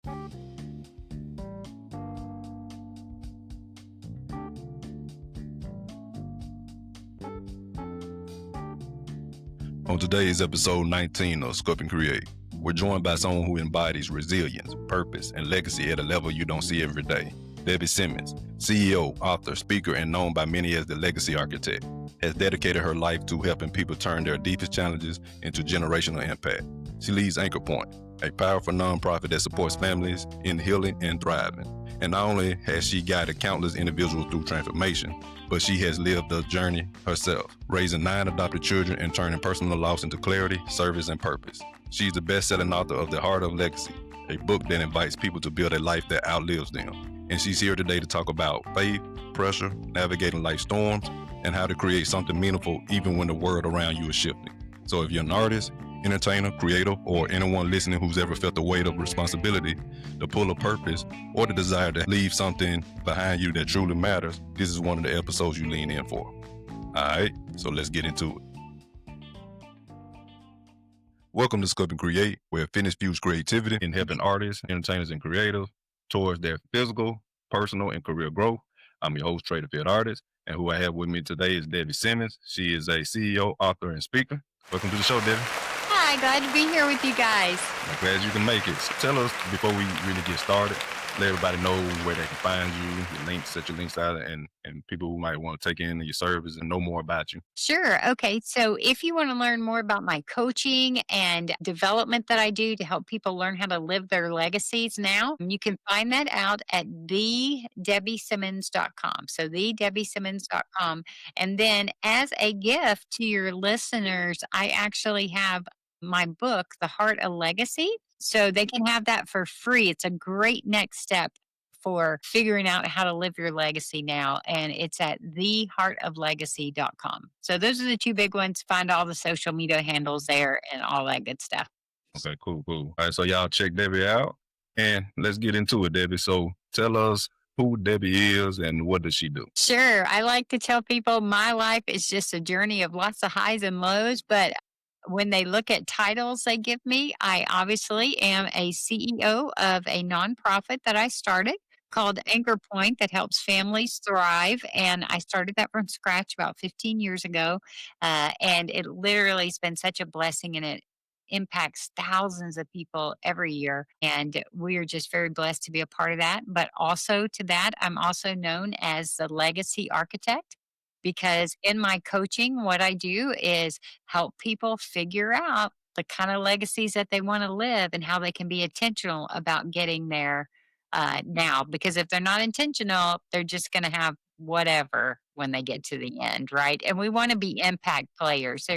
On today's episode 19 of Sculpt and Create, we're joined by someone who embodies resilience, purpose, and legacy at a level you don't see every day. Debbie Simmons, CEO, author, speaker, and known by many as the legacy architect, has dedicated her life to helping people turn their deepest challenges into generational impact. She leads Anchor Point, a powerful nonprofit that supports families in healing and thriving. And not only has she guided countless individuals through transformation, but she has lived the journey herself, raising 9 adopted children and turning personal loss into clarity, service, and purpose. She's the best-selling author of The Heart of Legacy, a book that invites people to build a life that outlives them. And she's here today to talk about faith, pressure, navigating life storms, and how to create something meaningful even when the world around you is shifting. So if you're an artist, entertainer, creator, or anyone listening who's ever felt the weight of responsibility, the pull of purpose, or the desire to leave something behind you that truly matters, this is one of the episodes you lean in for. All right, so let's get into it. Welcome to Sculpt and Create, where fitness fuels creativity in helping artists, entertainers, and creators towards their physical, personal, and career growth. I'm your host, Trea, the Field Artist, and who I have with me today is Debbie Simmons. She is a CEO, author, and speaker. Welcome to the show, Debbie. Hi, glad to be here with you guys. I'm glad you can make it. So tell us, before we really get started, let everybody know where they can find you, your links, set your links out, and people who might want to take in your service and know more about you. Sure. Okay. So if you want to learn more about my coaching and development that I do to help people learn how to live their legacies now, you can find that out at thedebbieSimmons.com. So thedebbieSimmons.com. And then as a gift to your listeners, I actually have my book, The Heart of Legacy. So they can have that for free. It's a great next step for figuring out how to live your legacy now. And it's at theheartoflegacy.com. So those are the two big ones. Find all the social media handles there and all that good stuff. Okay, cool. All right, so y'all check Debbie out and let's get into it, Debbie. So tell us who Debbie is and what does she do? Sure. I like to tell people my life is just a journey of lots of highs and lows, but when they look at titles they give me, I obviously am a CEO of a nonprofit that I started called Anchor Point that helps families thrive. And I started that from scratch about 15 years ago. And it literally has been such a blessing, and it impacts thousands of people every year. And we are just very blessed to be a part of that. But also to that, I'm also known as the legacy architect, because in my coaching, what I do is help people figure out the kind of legacies that they want to live and how they can be intentional about getting there now. Because if they're not intentional, they're just going to have whatever when they get to the end, right? And we want to be impact players.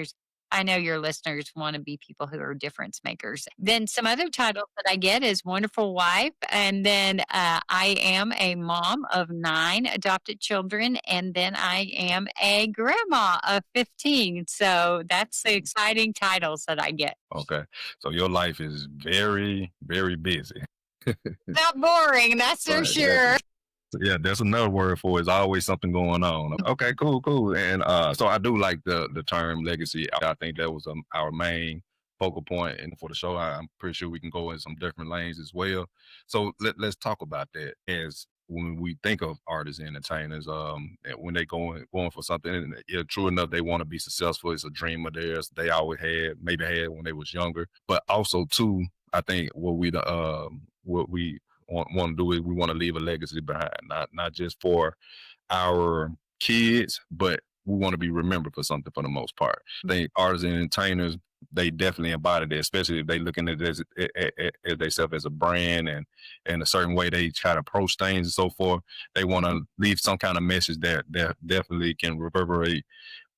I know your listeners want to be people who are difference makers. Then some other titles that I get is wonderful wife. And then I am a mom of 9 adopted children. And then I am a grandma of 15. So that's the exciting titles that I get. Okay, so your life is very, very busy. Not boring, that's for sure. Yeah, that's another word for it. It's always something going on. Okay, cool. And so I do like the term legacy. I think that was our main focal point, and for the show, I'm pretty sure we can go in some different lanes as well. So let's talk about that. As when we think of artists and entertainers, when they going for something, and true enough, they want to be successful. It's a dream of theirs. They always maybe had when they was younger, but also too, I think what we want to do is we want to leave a legacy behind, not just for our kids, but we want to be remembered for something for the most part. I think artists and entertainers, they definitely embody that, especially if they looking at this as themselves as a brand and a certain way they try to approach things and so forth. They want to leave some kind of message that definitely can reverberate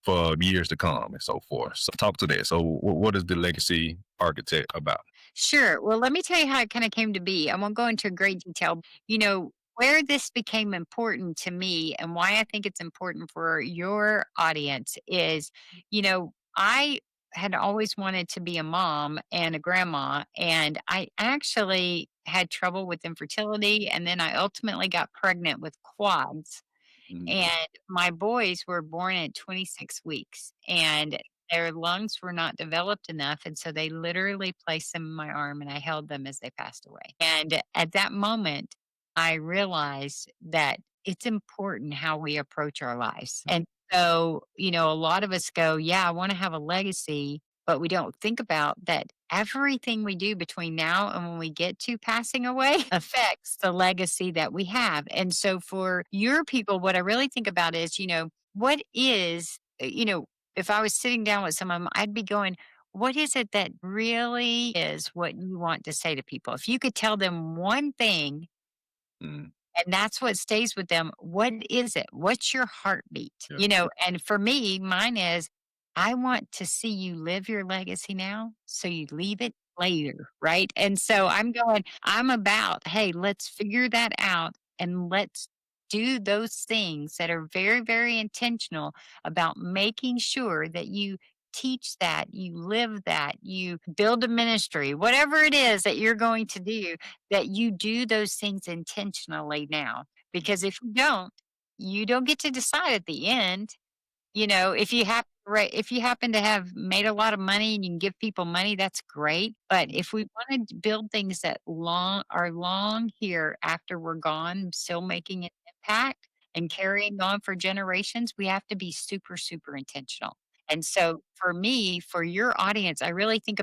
for years to come and so forth. So talk to that. So what is the legacy architect about? Sure. Well, let me tell you how it kind of came to be. I won't go into great detail. Where this became important to me and why I think it's important for your audience is, I had always wanted to be a mom and a grandma, and I actually had trouble with infertility. And then I ultimately got pregnant with quads. And my boys were born at 26 weeks. And their lungs were not developed enough, and so they literally placed them in my arm, and I held them as they passed away. And at that moment, I realized that it's important how we approach our lives. And so, a lot of us go, "Yeah, I wanna have a legacy," but we don't think about that everything we do between now and when we get to passing away affects the legacy that we have. And so for your people, what I really think about is, what is, if I was sitting down with someone, I'd be going, what is it that really is what you want to say to people? If you could tell them one thing Mm, and that's what stays with them, what is it? What's your heartbeat? yeah, And for me, mine is I want to see you live your legacy now so you leave it later. Right. And so I'm about, hey, let's figure that out and let's do those things that are very, very intentional about making sure that you teach that, you live that, you build a ministry, whatever it is that you're going to do, that you do those things intentionally now. Because if you don't get to decide at the end. If you have right, if you happen to have made a lot of money and you can give people money, that's great. But if we want to build things that long here after we're gone, still making an impact and carrying on for generations, we have to be super, super intentional. And so for me, for your audience, I really think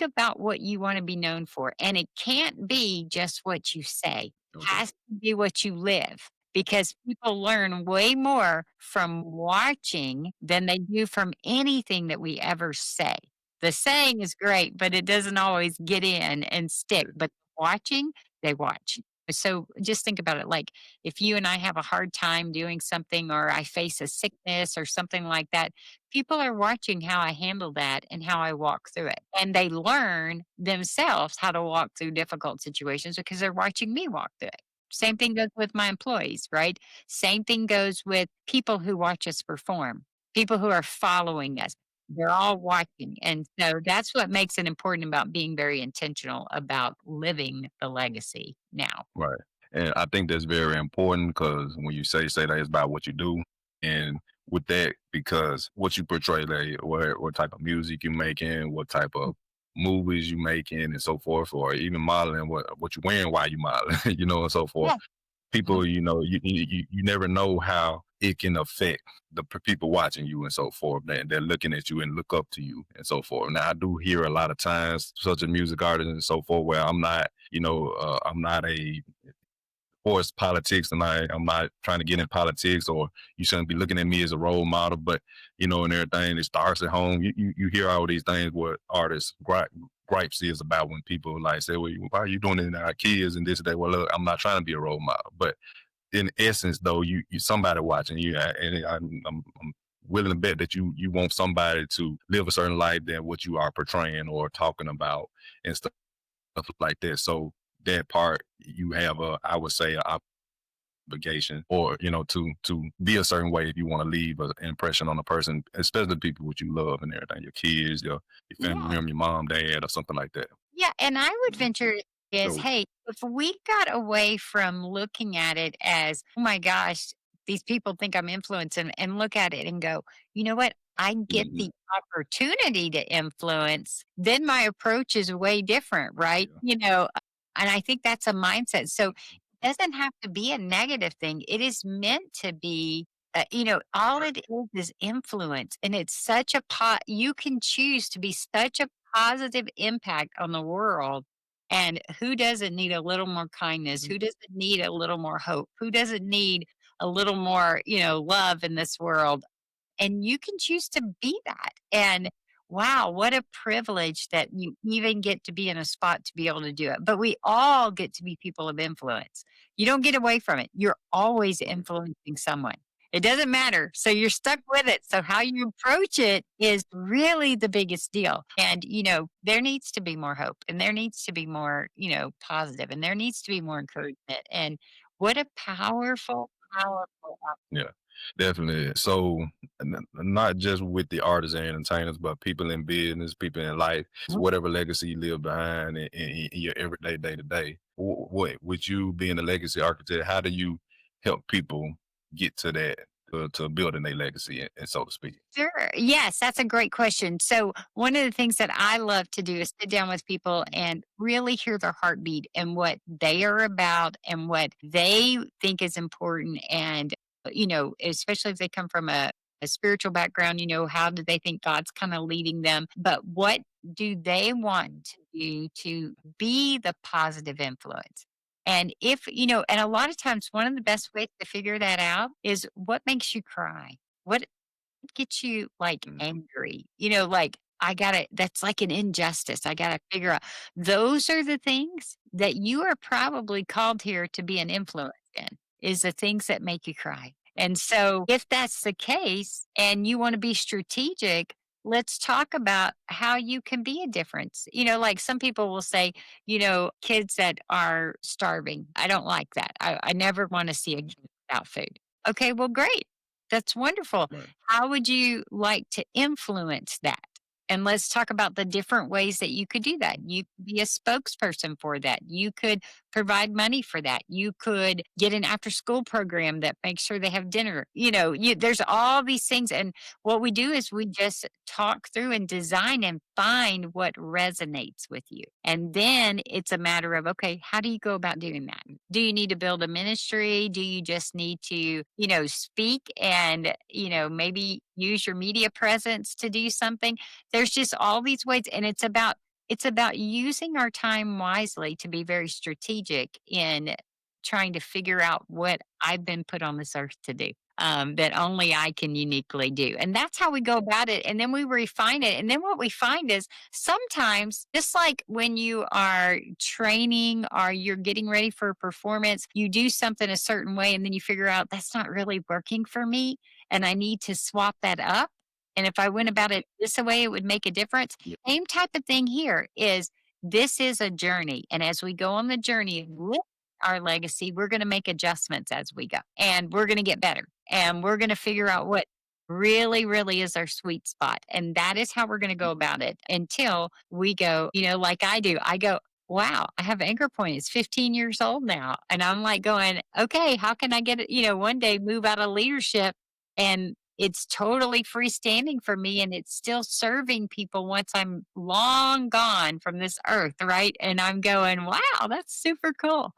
about what you want to be known for. And it can't be just what you say. It okay, has to be what you live because people learn way more from watching than they do from anything that we ever say. The saying is great, but it doesn't always get in and stick. yeah, But watching, they watch. So just think about it like if you and I have a hard time doing something, or I face a sickness or something like that, people are watching how I handle that and how I walk through it. And they learn themselves how to walk through difficult situations because they're watching me walk through it. Same thing goes with my employees, right? Same thing goes with people who watch us perform, people who are following us. They're all watching. And so that's what makes it important about being very intentional about living the legacy now. right. And I think that's very important because when you say that it's about what you do, and with that, because what you portray, like what type of music you making, what type of movies you making, and so forth, or even modeling, what you wearing while you modeling, and so forth. Yeah. People, you never know how it can affect the people watching you and so forth. They're looking at you and look up to you and so forth. Now, I do hear a lot of times, such a music artist and so forth, where I'm not a force politics, and I'm not trying to get in politics, or you shouldn't be looking at me as a role model. But and everything, it starts at home. You hear all these things what artists gripes is about when people like say, well, why are you doing it to our kids and this and that? Well, look, I'm not trying to be a role model, but in essence, though, you somebody watching you, and I'm willing to bet that you want somebody to live a certain life than what you are portraying or talking about and stuff like that. So that part you have I would say a obligation, or to be a certain way if you want to leave an impression on a person, especially the people which you love and everything, your kids, your family Yeah. member, your mom, dad, or something like that. Yeah, and I would venture is, So hey, if we got away from looking at it as, oh my gosh, these people think I'm influencing, and look at it and go, you know what? I get mhm, the opportunity to influence, then my approach is way different, right? yeah, And I think that's a mindset. So it doesn't have to be a negative thing. It is meant to be, all right, it is influence. And it's such you can choose to be such a positive impact on the world. And who doesn't need a little more kindness? mhm, Who doesn't need a little more hope? Who doesn't need a little more, love in this world? And you can choose to be that. And wow, what a privilege that you even get to be in a spot to be able to do it. But we all get to be people of influence. You don't get away from it. You're always right, influencing someone. It doesn't matter. So you're stuck with it. So how you approach it is really the biggest deal. And, there needs to be more hope, and there needs to be more, positive, and there needs to be more encouragement. And what a powerful, powerful. yeah, definitely. So not just with the artists and entertainers, but people in business, people in life, so whatever legacy you leave behind in your everyday day to day. What with you being a legacy architect, how do you help people get to that? to building their legacy, and so to speak? Sure. Yes, that's a great question. So, one of the things that I love to do is sit down with people and really hear their heartbeat and what they are about and what they think is important. And, especially if they come from a spiritual background, how do they think God's kind of leading them? But what do they want to do to be the positive influence? And and a lot of times, one of the best ways to figure that out is what makes you cry? What gets you, like, Mhm. angry? Like, I gotta that's like an injustice. I gotta figure out those are the things that you are probably called here to be an influence in, is the things that make you cry. And so, if that's the case and you wanna be strategic, let's talk about how you can be a difference. Like some people will say, kids that are starving, I don't like that. I never wanna see a kid without food. Okay, well, great. That's wonderful. Right. How would you like to influence that? And let's talk about the different ways that you could do that. You could be a spokesperson for that. You could provide money for that. You could get an after school program that makes sure they have dinner. There's all these things. And what we do is we just talk through and design and find what resonates with you. And then it's a matter of, okay, how do you go about doing that? Do you need to build a ministry? Do you just need to, speak and, maybe use your media presence to do something? There's just all these ways, and it's about using our time wisely to be very strategic in trying to figure out what I've been put on this earth to do, that only I can uniquely do. And that's how we go about it. And then we refine it. And then what we find is sometimes, just like when you are training or you're getting ready for a performance, you do something a certain way and then you figure out that's not really working for me and I need to swap that up. And if I went about it this way, it would make a difference. Yeah. Same type of thing here is this is a journey. And as we go on the journey with our legacy, we're going to make adjustments as we go and we're going to get better and we're going to figure out what really, really is our sweet spot. And that is how we're going to go about it until we go, like I do. I go, wow, I have Anchor Point. It's 15 years old now. And I'm like going, okay, how can I get it, one day move out of leadership and it's totally freestanding for me and it's still serving people once I'm long gone from this earth, right? And I'm going, wow, that's super cool.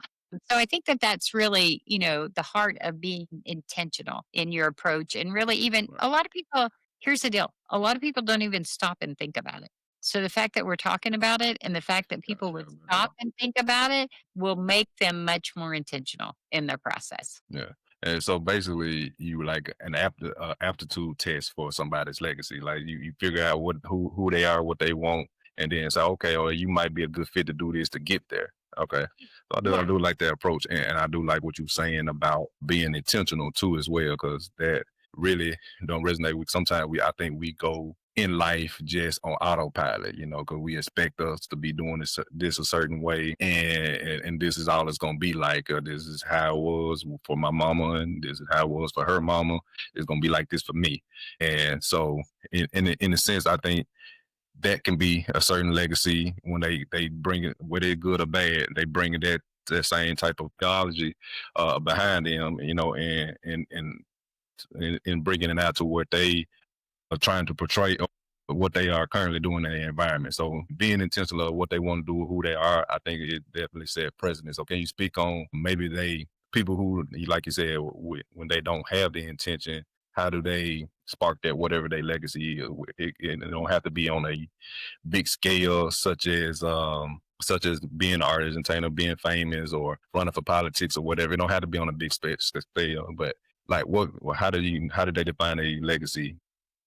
So I think that that's really, the heart of being intentional in your approach. And really, even Right. a lot of people, here's the deal, a lot of people don't even stop and think about it. So the fact that we're talking about it and the fact that people would stop and think about it will make them much more intentional in their process. Yeah. And so basically, you like an aptitude test for somebody's legacy. Like you figure out who they are, what they want, and then say, okay, or you might be a good fit to do this to get there. Okay, so I Yeah. do like that approach, and I do like what you're saying about being intentional too as well, because that really don't resonate with. Sometimes I think we go in life just on autopilot, because we expect us to be doing this a certain way, and this is all it's gonna be like. This is how it was for my mama, and this is how it was for her mama. It's gonna be like this for me, and so in a sense, I think that can be a certain legacy when they bring it, whether it's good or bad, they bring that same type of theology behind them, and bringing it out to what they are trying to portray what they are currently doing in the environment. So being intentional of what they want to do, who they are, I think it definitely set precedence. So can you speak on maybe people who, like you said, when they don't have the intention, how do they spark that whatever their legacy is? It don't have to be on a big scale, such as being an artist, entertainer, being famous, or running for politics or whatever. It don't have to be on a big scale, but like how do they define a legacy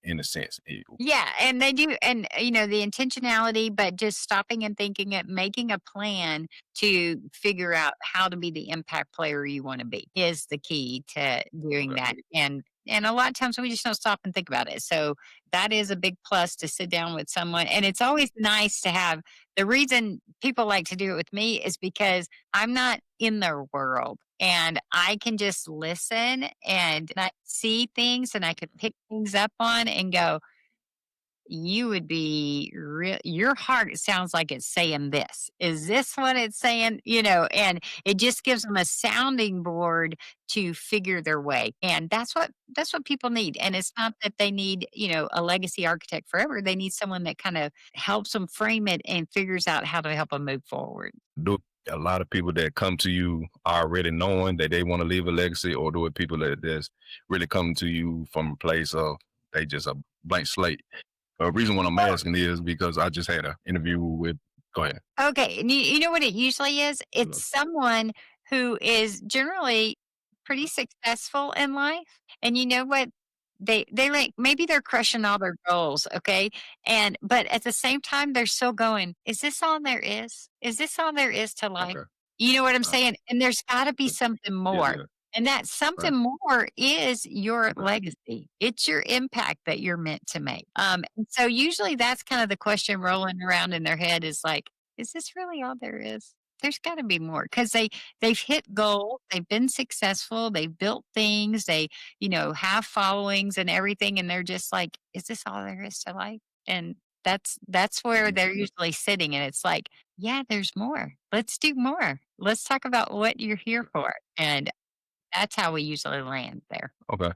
in a sense? Yeah, and they do, and the intentionality, but just stopping and thinking it, making a plan to figure out how to be the impact player you want to be is the key to doing Okay. that. And a lot of times we just don't stop and think about it. So that is a big plus to sit down with someone. And it's always nice to have the reason people like to do it with me is because I'm not in their world and I can just listen and I see things and I can pick things up on and go, you would be your heart sounds like it's saying this. Is this what it's saying? And it just gives them a sounding board to figure their way. And that's what people need. And it's not that they need, a legacy architect forever. They need someone that kind of helps them frame it and figures out how to help them move forward. Do a lot of people that come to you already knowing that they want to leave a legacy, or do it people that just really come to you from a place of they just a blank slate? The reason what I'm asking is because I just had an interview with. Go ahead. Okay, and you know what it usually is? It's Look. someone who is generally pretty successful in life, and you know what? They like maybe they're crushing all their goals, okay? And but at the same time, they're still going, "Is this all there is? Is this all there is to life?" Okay. You know what I'm Uh, saying? And there's gotta be uh, something yeah, more. yeah. And that Right. something more is your Okay. legacy. It's your impact that you're meant to make. And so usually that's kind of the question rolling around in their head is like, is this really all there is? There's got to be more because they've hit goals, they've been successful, they've built things, they have followings and everything, and they're just like, is this all there is to life? And that's where Mhm. they're usually sitting, and it's like, yeah, there's more. Let's do more. Let's talk about what you're here for, and that's how we usually land there. Okay.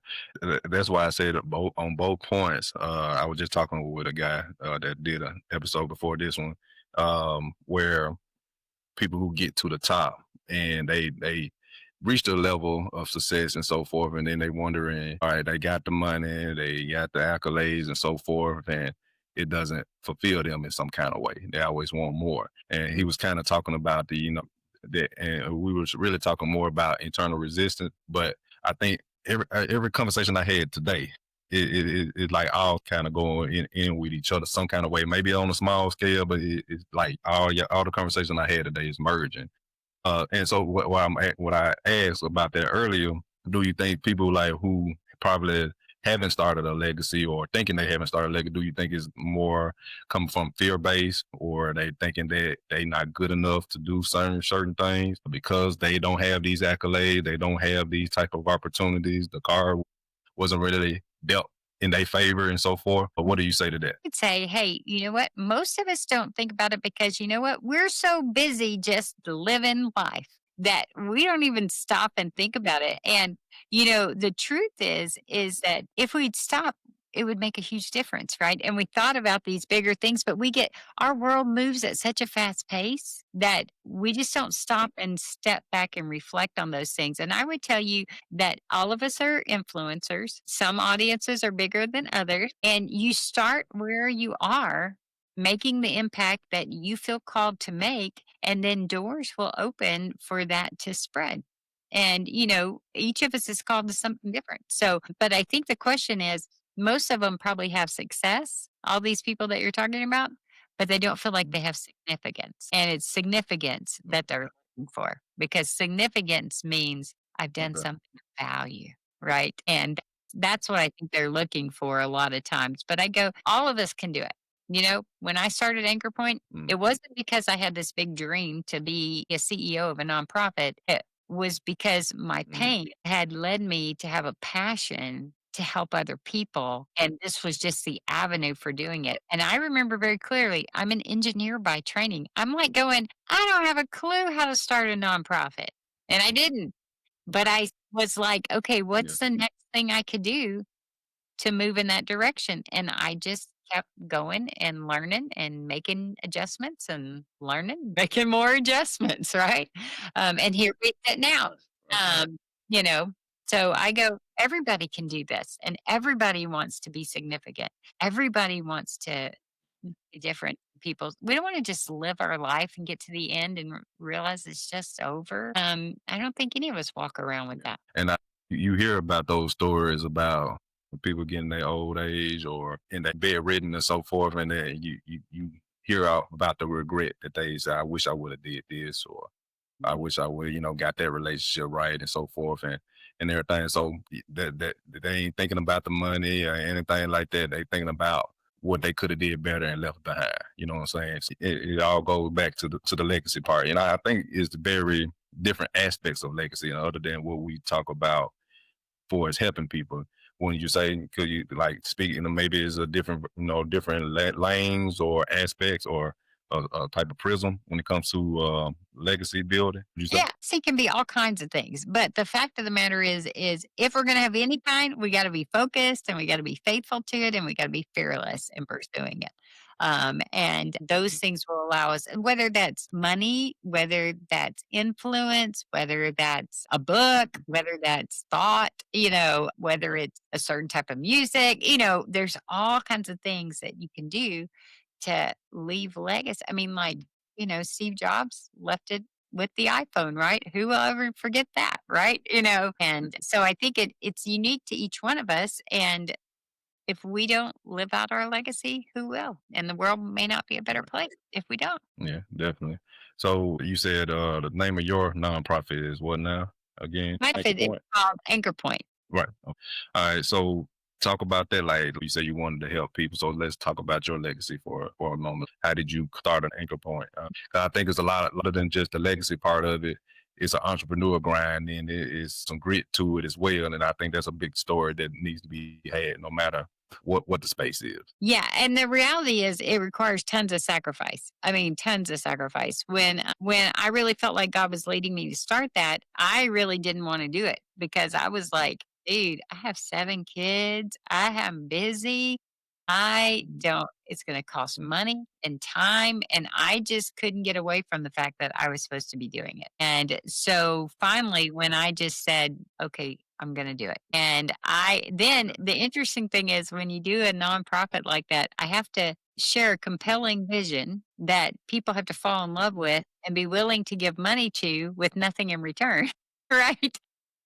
That's why I said both on both points. I was just talking with a guy that did an episode before this one, where people who get to the top and they reach the level of success and so forth, and then they wondering, all right, they got the money, they got the accolades and so forth, and it doesn't fulfill them in some kind of way. They always want more. And he was kind of talking about that, and we was really talking more about internal resistance. But I think every conversation I had today, it like all kind of going in with each other some kind of way, maybe on a small scale, but it's like all the conversation I had today is merging. And so what I asked about that earlier, do you think people like who probably haven't started a legacy or thinking they haven't started a legacy, do you think is more coming from fear based, or they thinking that they not good enough to do certain things because they don't have these accolades, they don't have these type of opportunities, the card wasn't really dealt in their favor and so forth? But what do you say to that? I'd say, hey, you know what? Most of us don't think about it because you know what? We're so busy just living life that we don't even stop and think about it. And, the truth is that if we'd stop, it would make a huge difference, right? And we thought about these bigger things, but our world moves at such a fast pace that we just don't stop and step back and reflect on those things. And I would tell you that all of us are influencers. Some audiences are bigger than others. And you start where you are, making the impact that you feel called to make, and then doors will open for that to spread. And, each of us is called to something different. So, but I think the question is most of them probably have success, all these people that you're talking about, but they don't feel like they have significance. And it's significance that they're looking for because significance means I've done Okay. something of value, right? And that's what I think they're looking for a lot of times. But I go, all of us can do it. When I started Anchor Point, Mm. it wasn't because I had this big dream to be a CEO of a nonprofit. It was because my Mm. pain had led me to have a passion to help other people. And this was just the avenue for doing it. And I remember very clearly, I'm an engineer by training. I'm like going, I don't have a clue how to start a nonprofit. And I didn't. But I was like, okay, Yeah. what's the next thing I could do to move in that direction? And I just kept going and learning and making adjustments and learning, making more adjustments, right? And here we sit now. Okay. Um, you know, so I go, everybody can do this, and everybody wants to be significant. Everybody wants to be different people. We don't want to just live our life and get to the end and realize it's just over. I don't think any of us walk around with Yeah. that. And you hear about those stories about people getting their old age or in their bedridden and so forth, and then you hear out about the regret that they say, I wish I would have did this, or I wish I would, got that relationship right and so forth and everything. So that they ain't thinking about the money or anything like that. They thinking about what they could have did better and left behind. You know what I'm saying? It all goes back to the legacy part. And I think it's very different aspects of legacy other than what we talk about for as helping people. when you say, could you like speak, maybe it's a different, different lanes or aspects or a type of prism when it comes to legacy building? Would you say? Yeah, it can be all kinds of things. But the fact of the matter is if we're going to have any kind, we got to be focused and we got to be faithful to it and we got to be fearless in pursuing it. And those things will allow us, and whether that's money, whether that's influence, whether that's a book, whether that's thought, whether it's a certain type of music, there's all kinds of things that you can do to leave legacy. I mean, like, Steve Jobs left it with the iPhone, right? Who will ever forget that, right? And so I think it's unique to each one of us. And if we don't live out our legacy, who will? And the world may not be a better place if we don't. Yeah, definitely. So you said the name of your nonprofit is what now? Again, My Anchor fit is Point. called Anchor Point. Right. All right. So talk about that. Like you said, you wanted to help people. So let's talk about your legacy for a moment. How did you start an Anchor Point? 'Cause I think it's a lot than just the legacy part of it. It's an entrepreneur grind, and it is some grit to it as well. And I think that's a big story that needs to be had, no matter what the space is. Yeah, and the reality is it requires tons of sacrifice. I mean, tons of sacrifice. When I really felt like God was leading me to start that, I really didn't want to do it because I was like, dude, I have 7 kids. I am busy. I don't it's going to cost money and time, and I just couldn't get away from the fact that I was supposed to be doing it. And so finally when I just said, okay, I'm going to do it. And then the interesting thing is when you do a nonprofit like that, I have to share a compelling vision that people have to fall in love with and be willing to give money to with nothing in return. Right.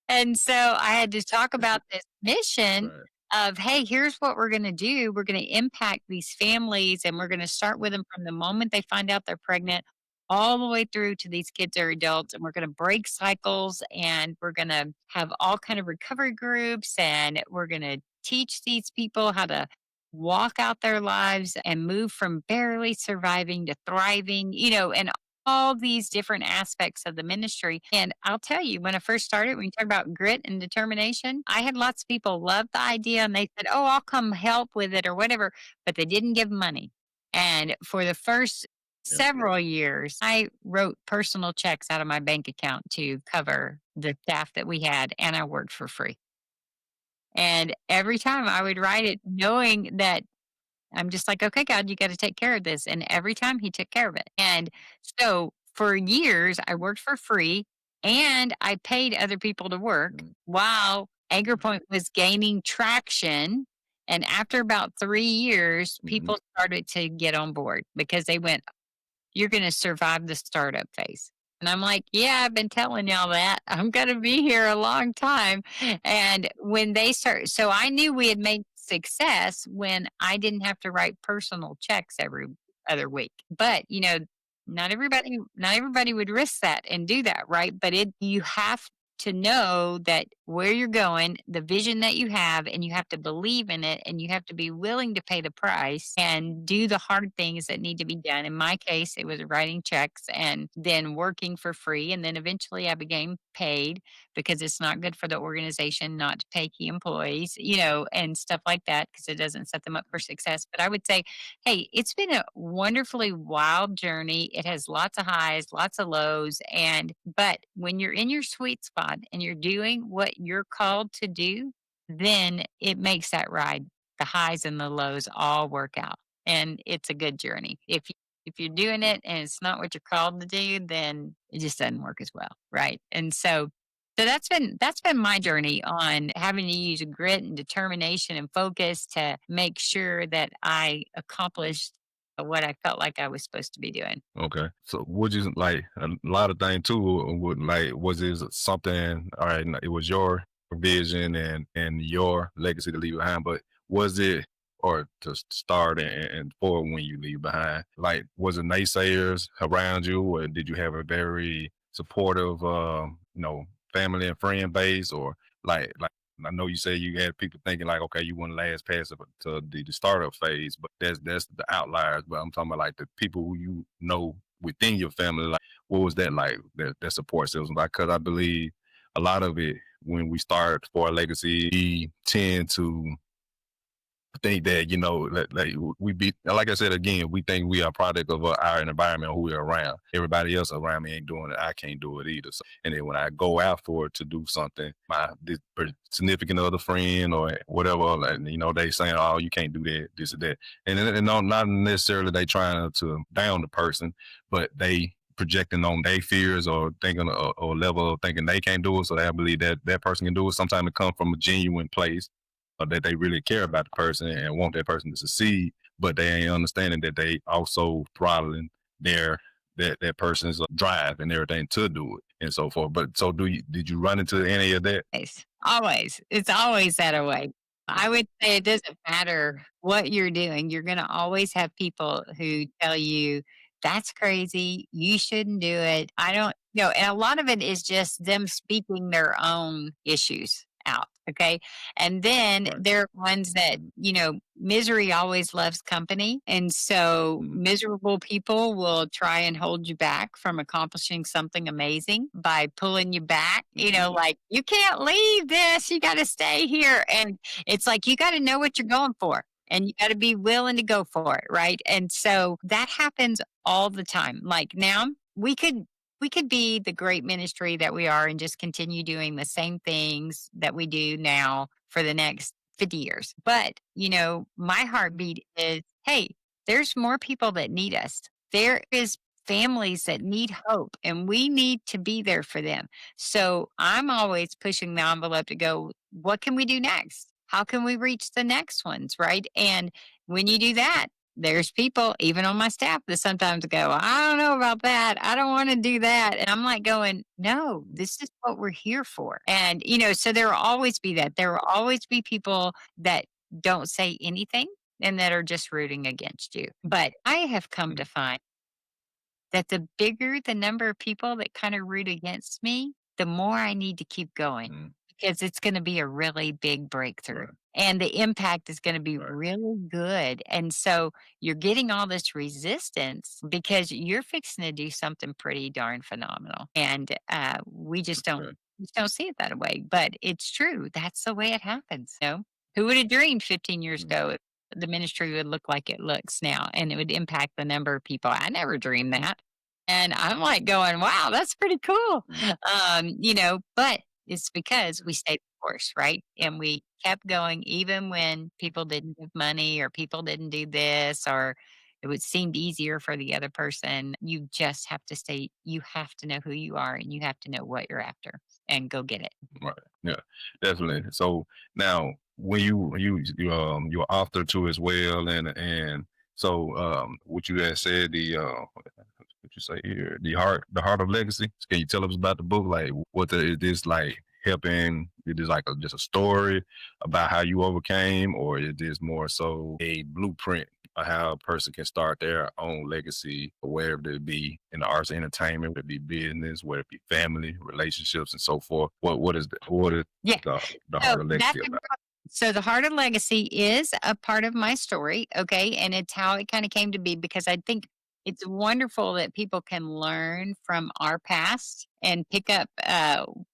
And so I had to talk about this mission Right. of, hey, here's what we're going to do. We're going to impact these families and we're going to start with them from the moment they find out they're pregnant all the way through to these kids are adults, and we're going to break cycles, and we're going to have all kind of recovery groups, and we're going to teach these people how to walk out their lives and move from barely surviving to thriving, and all these different aspects of the ministry. And I'll tell you, when I first started, when you talk about grit and determination, I had lots of people love the idea and they said, oh, I'll come help with it or whatever, but they didn't give money. And for the first Yeah. several years, I wrote personal checks out of my bank account to cover the staff that we had, and I worked for free. And every time I would write it knowing that I'm just like, okay, God, you got to take care of this. And every time he took care of it. And so for years, I worked for free and I paid other people to work while Anchor Point was gaining traction. And after about 3 years, people started to get on board because they went, you're going to survive the startup phase. And I'm like, yeah, I've been telling y'all that. I'm going to be here a long time. And when they start, so I knew we had made success when I didn't have to write personal checks every other week. But, not everybody would risk that and do that, right? But you have to know that where you're going, the vision that you have, and you have to believe in it, and you have to be willing to pay the price and do the hard things that need to be done. In my case, it was writing checks and then working for free. And then eventually I became paid because it's not good for the organization not to pay key employees, and stuff like that because it doesn't set them up for success. But I would say, hey, it's been a wonderfully wild journey. It has lots of highs, lots of lows. But when you're in your sweet spot and you're doing what you're called to do, then it makes that ride, the highs and the lows all work out. And it's a good journey. If you're doing it and it's not what you're called to do, then it just doesn't work as well. Right. And so that's been my journey on having to use grit and determination and focus to make sure that I accomplished what I felt like I was supposed to be doing. Okay. So would you like a lot of things too? Would like was it something? All right, it was your vision and your legacy to leave behind, but was it or to start and for when you leave behind? Like, was it naysayers around you, or did you have a very supportive, family and friend base, or like? I know you say you had people thinking like, okay, you want to last past it to the startup phase, but that's the outliers. But I'm talking about like the people who you know within your family. Like, what was that like? That support system? Like, because I believe a lot of it when we start for a legacy, we tend to think that like we be like I said again, we think we are a product of our environment, who we're around. Everybody else around me ain't doing it. I can't do it either. So, and then when I go out for it to do something, this significant other friend or whatever, like, they saying, "Oh, you can't do that, this or that," and not necessarily they trying to down the person, but they projecting on their fears or thinking or level of thinking they can't do it, so they believe that that person can do it. Sometimes it comes from a genuine place, or that they really care about the person and want that person to succeed, but they ain't understanding that they also throttling their that person's drive and everything to do it and so forth. But so did you run into any of that? Always, always. It's always that way. I would say it doesn't matter what you're doing. You're going to always have people who tell you, that's crazy. You shouldn't do it. I don't, and a lot of it is just them speaking their own issues out. Okay. And then Right. there are ones that, misery always loves company. And so Mhm. miserable people will try and hold you back from accomplishing something amazing by pulling you back, like, you can't leave this, you got to stay here. And it's like, you got to know what you're going for and you got to be willing to go for it. Right. And so that happens all the time. Like now we could be the great ministry that we are and just continue doing the same things that we do now for the next 50 years. But, my heartbeat is, hey, there's more people that need us. There is families that need hope and we need to be there for them. So I'm always pushing the envelope to go, what can we do next? How can we reach the next ones? Right. And when you do that, there's people, even on my staff, that sometimes go, I don't know about that. I don't want to do that. And I'm like going, no, this is what we're here for. And, so there will always be that. There will always be people that don't say anything and that are just rooting against you. But I have come to find that the bigger the number of people that kind of root against me, the more I need to keep going Mhm. because it's going to be a really big breakthrough. Right. And the impact is going to be Right. really good. And so you're getting all this resistance because you're fixing to do something pretty darn phenomenal. And we Right. just don't see it that way. But it's true. That's the way it happens. Who would have dreamed 15 years Mhm. ago the ministry would look like it looks now and it would impact the number of people? I never dreamed that. And I'm like going, wow, that's pretty cool. But it's because we stayed the course, right? And we kept going even when people didn't give money or people didn't do this or it would seemed easier for the other person. You just have to stay, you have to know who you are and you have to know what you're after and go get it. Right. Yeah, definitely. So now, when you're author too as well, and so what you had said, what you say here, the heart of legacy. Can you tell us about the book? Like, is this like helping? Is this like just a story about how you overcame, or is this more so a blueprint of how a person can start their own legacy, wherever it be in the arts and entertainment, whether it be business, whether it be family, relationships, and so forth? What is Yeah. the So heart of that's legacy a about? so the Heart of Legacy is a part of my story, okay? And it's how it kind of came to be because I think it's wonderful that people can learn from our past and pick up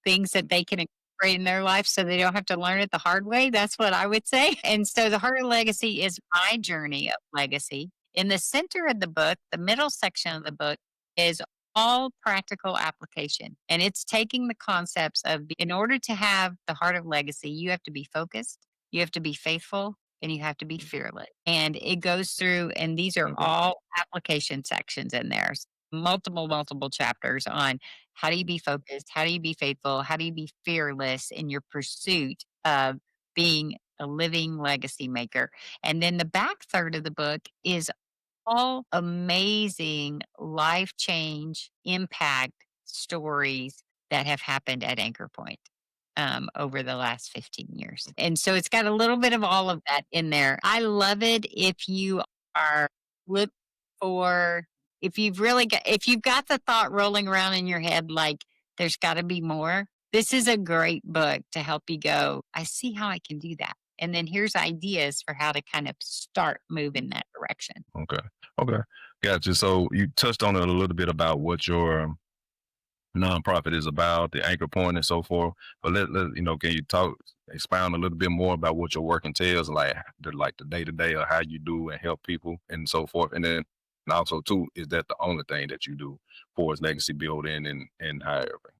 things that they can incorporate in their life so they don't have to learn it the hard way. That's what I would say. And so the Heart of Legacy is my journey of legacy. In the center of the book, the middle section of the book is all practical application. And it's taking the concepts of, in order to have the heart of legacy, you have to be focused, you have to be faithful, and you have to be fearless. And it goes through, and these are Okay. all application sections in there. Multiple chapters on how do you be focused, how do you be faithful, how do you be fearless in your pursuit of being a living legacy maker. And then the back third of the book is all amazing life change impact stories that have happened at Anchor Point over the last 15 years. And so it's got a little bit of all of that in there. I love it if you are look for if you've got the thought rolling around in your head like there's got to be more. This is a great book to help you go, I see how I can do that. And then here's ideas for how to kind of start moving that direction. Okay. Okay. Gotcha. So you touched on it a little bit about what nonprofit is about, the anchor point and so forth. But can you expound a little bit more about what your work entails, like the day to day, or how you do and help people and so forth. And then also too, is that the only thing that you do for legacy building and however?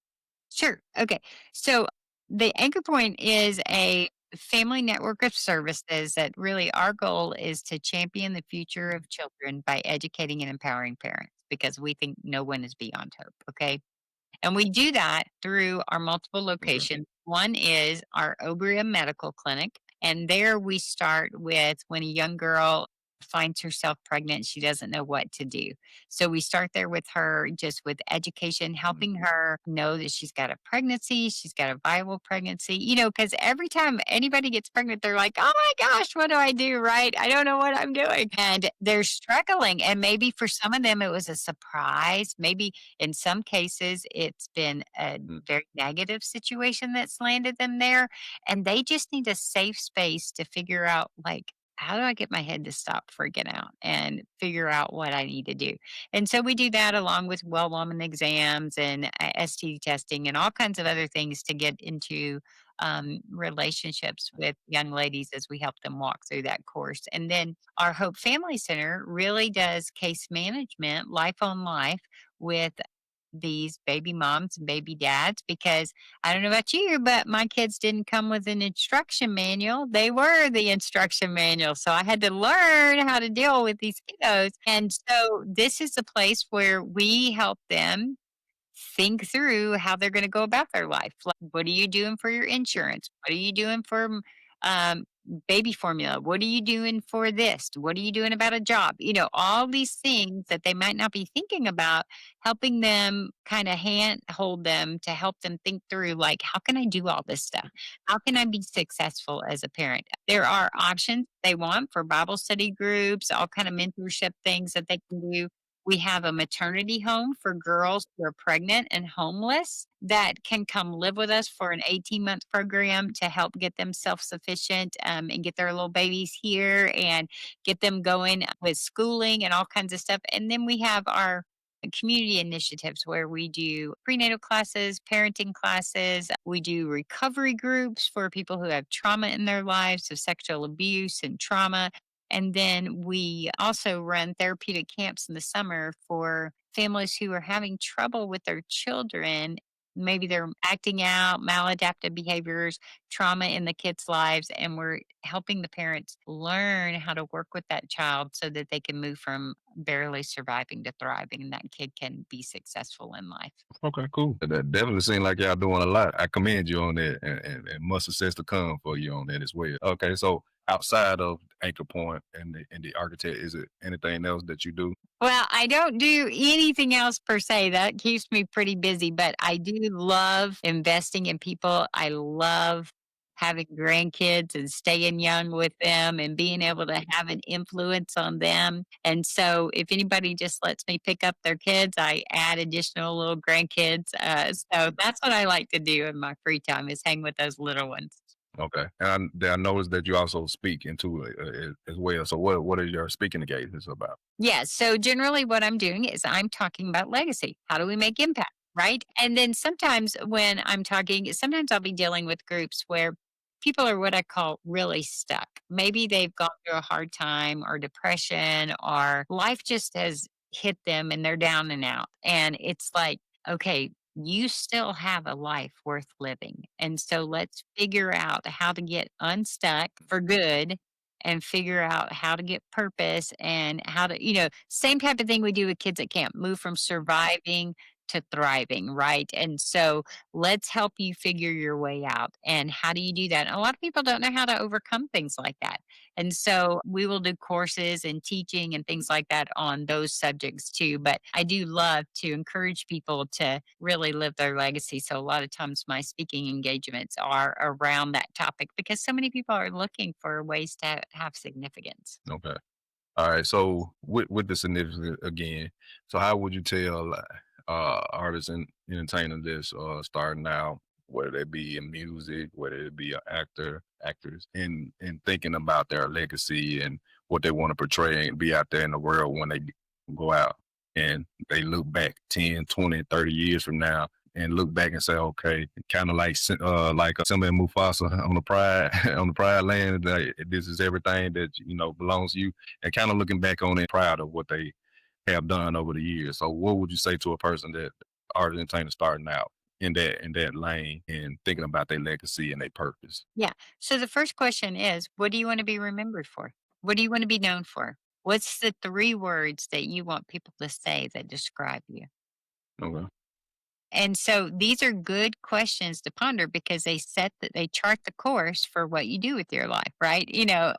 Sure. Okay. So the Anchor Point is a family network of services that really our goal is to champion the future of children by educating and empowering parents because we think no one is beyond hope. Okay. And we do that through our multiple Okay. locations. One is our Obria Medical Clinic. And there we start with when a young girl finds herself pregnant, she doesn't know what to do. So we start there with her, just with education, helping her know that she's got a pregnancy, she's got a viable pregnancy, because every time anybody gets pregnant, they're like, oh my gosh, what do I do? Right? I don't know what I'm doing. And they're struggling. And maybe for some of them, it was a surprise. Maybe in some cases, it's been a very negative situation that's landed them there, and they just need a safe space to figure out, like, how do I get my head to stop freaking out and figure out what I need to do? And so we do that along with well woman exams and STD testing and all kinds of other things to get into relationships with young ladies as we help them walk through that course. And then our Hope Family Center really does case management, life on life, with these baby moms and baby dads because I don't know about you, but my kids didn't come with an instruction manual. They were the instruction manual. So I had to learn how to deal with these kiddos. And so this is a place where we help them think through how they're going to go about their life. Like, what are you doing for your insurance? What are you doing for um, baby formula? What are you doing for this? What are you doing about a job? All these things that they might not be thinking about, helping them kind of hand hold them to help them think through, like, how can I do all this stuff? How can I be successful as a parent? There are options they want for Bible study groups, all kind of mentorship things that they can do. We have a maternity home for girls who are pregnant and homeless that can come live with us for an 18-month program to help get them self sufficient and get their little babies here and get them going with schooling and all kinds of stuff. And then we have our community initiatives where we do prenatal classes, parenting classes. We do recovery groups for people who have trauma in their lives of sexual abuse and trauma. And then we also run therapeutic camps in the summer for families who are having trouble with their children. Maybe they're acting out, maladaptive behaviors, trauma in the kids' lives, and we're helping the parents learn how to work with that child so that they can move from barely surviving to thriving and that kid can be successful in life. Okay, cool. That definitely seems like y'all doing a lot. I commend you on that, and much success to come for you on that as well. Okay, so outside of Anchor Point and the architect, is it anything else that you do? Well, I don't do anything else per se. That keeps me pretty busy, but I do love investing in people. I love having grandkids and staying young with them and being able to have an influence on them. And so if anybody just lets me pick up their kids, I add additional little grandkids. So that's what I like to do in my free time is hang with those little ones. Okay, and I noticed that you also speak into it as well. So what are your speaking engagements about? Yeah. So generally, what I'm doing is I'm talking about legacy. How do we make impact? Right. And then sometimes when I'm talking, sometimes I'll be dealing with groups where people are what I call really stuck. Maybe they've gone through a hard time or depression or life just has hit them and they're down and out. And it's like, okay, you still have a life worth living. And so let's figure out how to get unstuck for good and figure out how to get purpose and how to, same type of thing we do with kids at camp, move from surviving to thriving, right? And so let's help you figure your way out. And how do you do that? And a lot of people don't know how to overcome things like that. And so we will do courses and teaching and things like that on those subjects too. But I do love to encourage people to really live their legacy. So a lot of times my speaking engagements are around that topic because so many people are looking for ways to have significance. Okay. All right. So with the significance again, so how would you tell artists and entertainers that's starting out, whether they be in music, whether it be an actors, in thinking about their legacy and what they want to portray and be out there in the world when they go out and they look back 10, 20, 30 years from now and look back and say, okay, kind of like Simba and Mufasa on the Pride on the Pride land. This is everything that belongs to you, and kind of looking back on it, proud of what they have done over the years. So, what would you say to a person that artist entertainer starting out in that lane and thinking about their legacy and their purpose? Yeah. So the first question is, what do you want to be remembered for? What do you want to be known for? What's the three words that you want people to say that describe you? Okay. And so these are good questions to ponder because they chart the course for what you do with your life, right?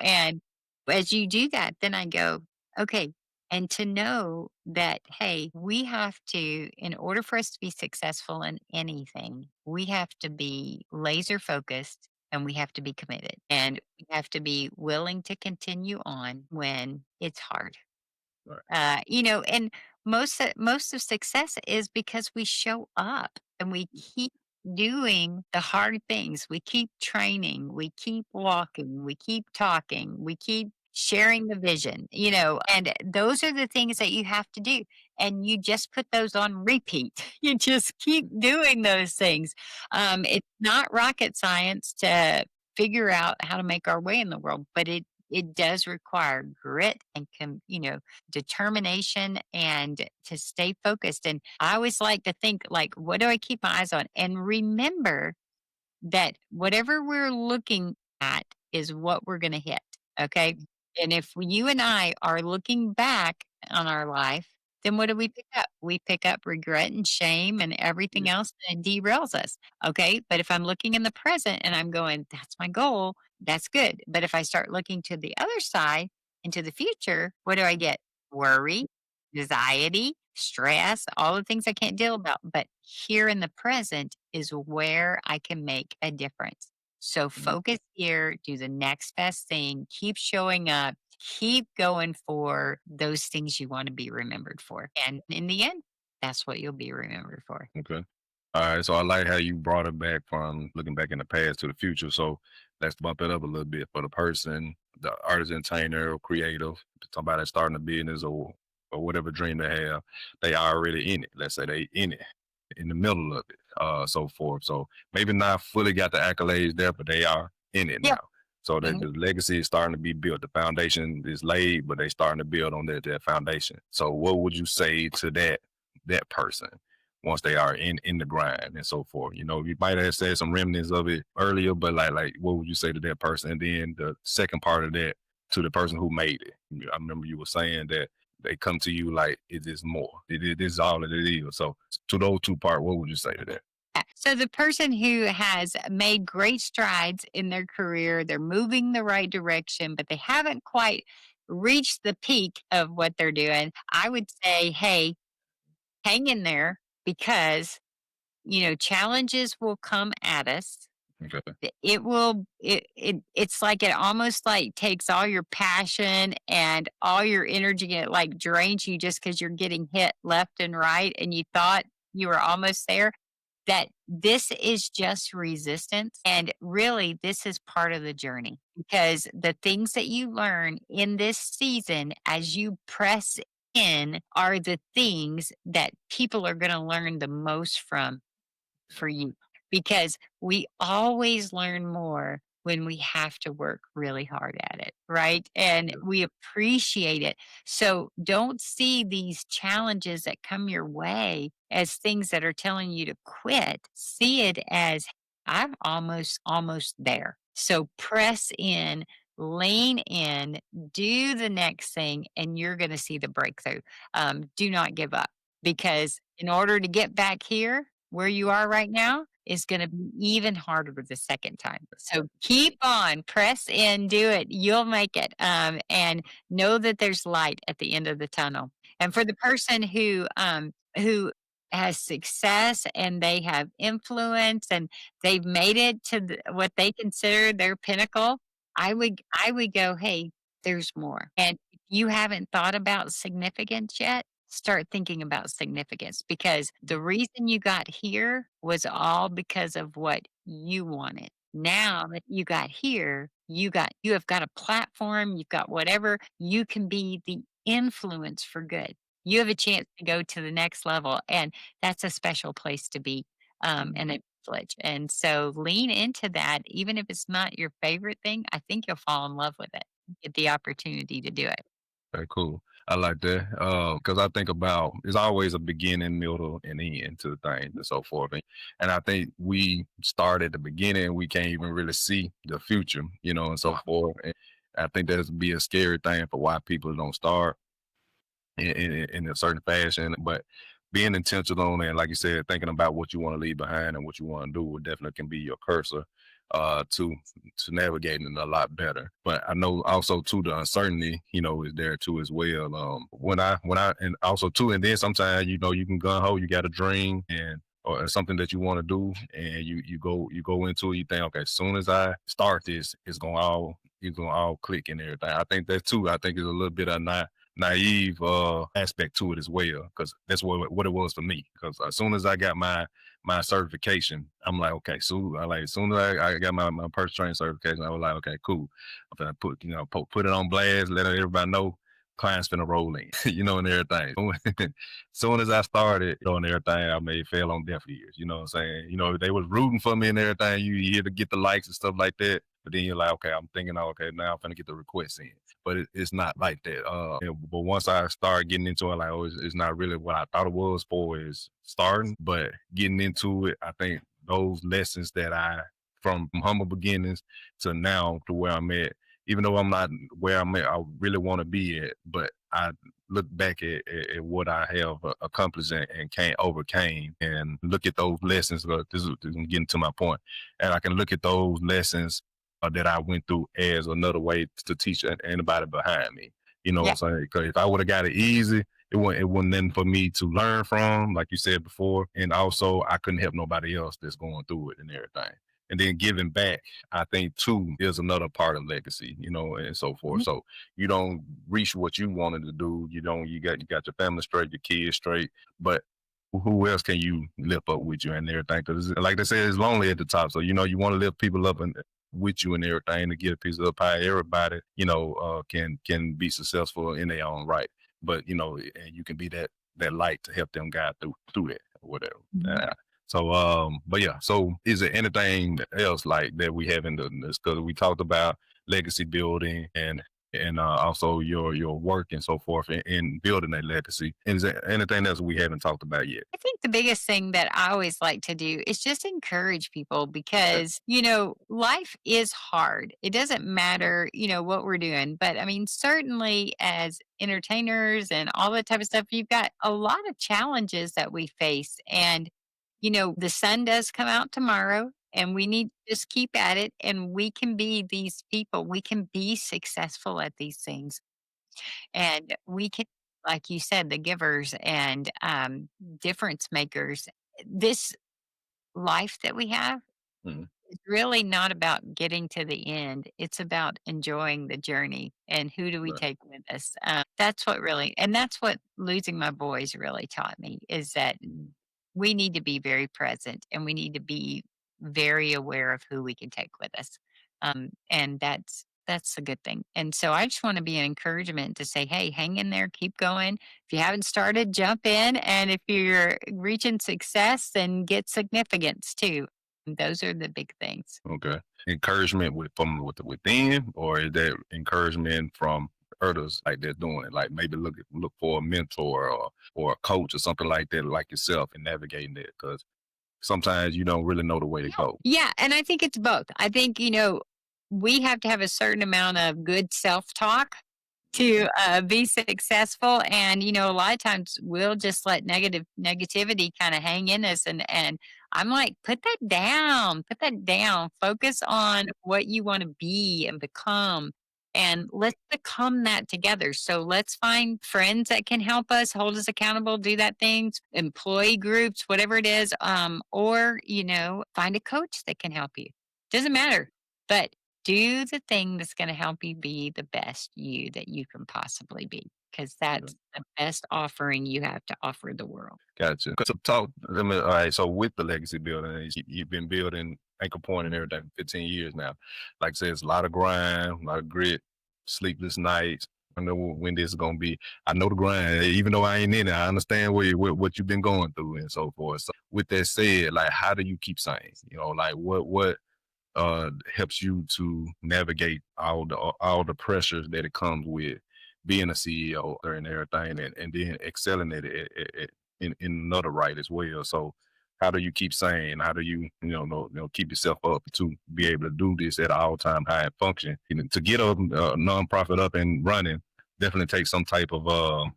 And as you do that, then I go, okay, and to know that, hey, we have to, in order for us to be successful in anything, we have to be laser focused and we have to be committed and we have to be willing to continue on when it's hard. Right. And most of success is because we show up and we keep doing the hard things. We keep training, we keep walking, we keep talking, we keep sharing the vision, and those are the things that you have to do. And you just put those on repeat. You just keep doing those things. It's not rocket science to figure out how to make our way in the world, but it does require grit and determination and to stay focused. And I always like to think like, what do I keep my eyes on? And remember that whatever we're looking at is what we're going to hit. Okay. And if you and I are looking back on our life, then what do we pick up? We pick up regret and shame and everything Yeah. else that derails us. Okay. But if I'm looking in the present and I'm going, that's my goal, that's good. But if I start looking to the other side into the future, what do I get? Worry, anxiety, stress, all the things I can't deal about. But here in the present is where I can make a difference. So Mhm. focus here, do the next best thing, keep showing up, keep going for those things you want to be remembered for. And in the end, that's what you'll be remembered for. Okay. All right. So I like how you brought it back from looking back in the past to the future. So let's bump it up a little bit for the person, the artist, entertainer, or creative, somebody that's starting a business or whatever dream they have. They are already in it. Let's say they in it, in the middle of it, so forth. So maybe not fully got the accolades there, but they are in it Yeah. now. So that Mhm. the legacy is starting to be built. The foundation is laid, but they starting to build on that foundation. So what would you say to that person once they are in the grind and so forth? You might have said some remnants of it earlier, but like what would you say to that person? And then the second part of that to the person who made it. I remember you were saying that they come to you like it is more. This is all that it is. So to those two parts, what would you say to that? Yeah. So the person who has made great strides in their career, they're moving the right direction, but they haven't quite reached the peak of what they're doing. I would say, hey, hang in there because challenges will come at us. Okay. It will it's like it almost like takes all your passion and all your energy and it like drains you just because you're getting hit left and right and you thought you were almost there. That this is just resistance. And really, this is part of the journey because the things that you learn in this season as you press in are the things that people are going to learn the most from for you because we always learn more when we have to work really hard at it, right? And Yeah. we appreciate it. So don't see these challenges that come your way as things that are telling you to quit. See it as I'm almost there. So press in, lean in, do the next thing, and you're going to see the breakthrough. Do not give up because in order to get back here, where you are right now is going to be even harder the second time. So keep on, press in, do it. You'll make it. And know that there's light at the end of the tunnel. And for the person who has success and they have influence and they've made it to what they consider their pinnacle, I would go, hey, there's more. And if you haven't thought about significance yet, start thinking about significance because the reason you got here was all because of what you wanted. Now that you got here, you have got a platform, you've got whatever, you can be the influence for good. You have a chance to go to the next level and that's a special place to be. and a privilege. And so lean into that, even if it's not your favorite thing. I think you'll fall in love with it. Get the opportunity to do it. Very cool. I like that because I think about it's always a beginning, middle, and end to things and so forth. And I think we start at the beginning, we can't even really see the future, and so forth. And I think that'd be a scary thing for why people don't start in a certain fashion. But being intentional and, like you said, thinking about what you want to leave behind and what you want to do would definitely can be your cursor to navigating it a lot better. But I know also too the uncertainty, is there too as well. When I and also too, and then sometimes you can gun ho, you got a dream and or something that you want to do, and you go into it, you think, okay, as soon as I start this, it's gonna all click and everything. I think that too. I think it's a little bit of not naive aspect to it as well, because that's what it was for me. Because as soon as I got my certification, I'm like, okay, so as soon as I got my personal training certification, I was like, okay, cool. I'm gonna put it on blast, let everybody know clients finna roll in, and everything. Soon as I started on everything, I made fell on deaf ears. You know what I'm saying? They was rooting for me and everything. You here to get the likes and stuff like that. But then you're like, okay, I'm thinking, okay, now I'm gonna get the requests in. But it's not like that. But once I started getting into it, like, oh, it's not really what I thought it was for is starting. But getting into it, I think those lessons that from humble beginnings to now to where I'm at, even though I'm not where I'm at, I really want to be at, but I look back at what I have accomplished and overcame and look at those lessons. This is getting to my point. And I can look at those lessons that I went through as another way to teach anybody behind me. You know Yeah. what I'm saying? Because if I would have got it easy, it wasn't nothing for me to learn from, like you said before. And also, I couldn't help nobody else that's going through it and everything. And then giving back, I think too, is another part of legacy, and so forth. Mhm. So you don't reach what you wanted to do. You got your family straight, your kids straight, but who else can you lift up with you and everything? Because like they say, it's lonely at the top. So, you want to lift people up and with you and everything to get a piece of the pie. Everybody, can be successful in their own right. But, and you can be that light to help them guide through that or whatever. Mhm. So, but yeah. So, is there anything else like that we haven't done this? Because we talked about legacy building and also your work and so forth in building a legacy. Is there anything else we haven't talked about yet? I think the biggest thing that I always like to do is just encourage people Okay. because, life is hard. It doesn't matter, what we're doing. But I mean, certainly as entertainers and all that type of stuff, you've got a lot of challenges that we face. And, the sun does come out tomorrow and we need to just keep at it. And we can be these people, we can be successful at these things. And we can, like you said, the givers and difference makers. This life that we have Mhm. is really not about getting to the end. It's about enjoying the journey and who do we Right. take with us. That's what really, and that's what losing my boys really taught me is that we need to be very present and we need to be very aware of who we can take with us. And that's a good thing. And so I just want to be an encouragement to say, hey, hang in there, keep going. If you haven't started, jump in. And if you're reaching success, then get significance too. Those are the big things. Okay. Encouragement from within, or is that encouragement from others like they're doing it? Like maybe look for a mentor or a coach or something like that, like yourself, and navigating it. Because sometimes you don't really know the way to go. Yeah, and I think it's both. I think, we have to have a certain amount of good self-talk to be successful. And, a lot of times we'll just let negativity kind of hang in us. And I'm like, put that down, focus on what you want to be and become. And let's become that together. So let's find friends that can help us, hold us accountable, do that things, employee groups, whatever it is. Or, find a coach that can help you. Doesn't matter. But do the thing that's going to help you be the best you that you can possibly be, because Okay. that's the best offering you have to offer the world. Gotcha. So all right. So with the legacy building, you've been building Anchor Point and everything for 15 years now. Like I said, it's a lot of grind, a lot of grit, sleepless nights, I know when this is gonna be. I know the grind. Even though I ain't in it, I understand what you've been going through and so forth. So with that said, like, how do you keep sane? Like what helps you to navigate all the pressures that it comes with being a CEO and everything, and then excelling in another right as well. So how do you keep sane? How do keep yourself up to be able to do this at an all time high and function? To get a nonprofit up and running definitely takes some type of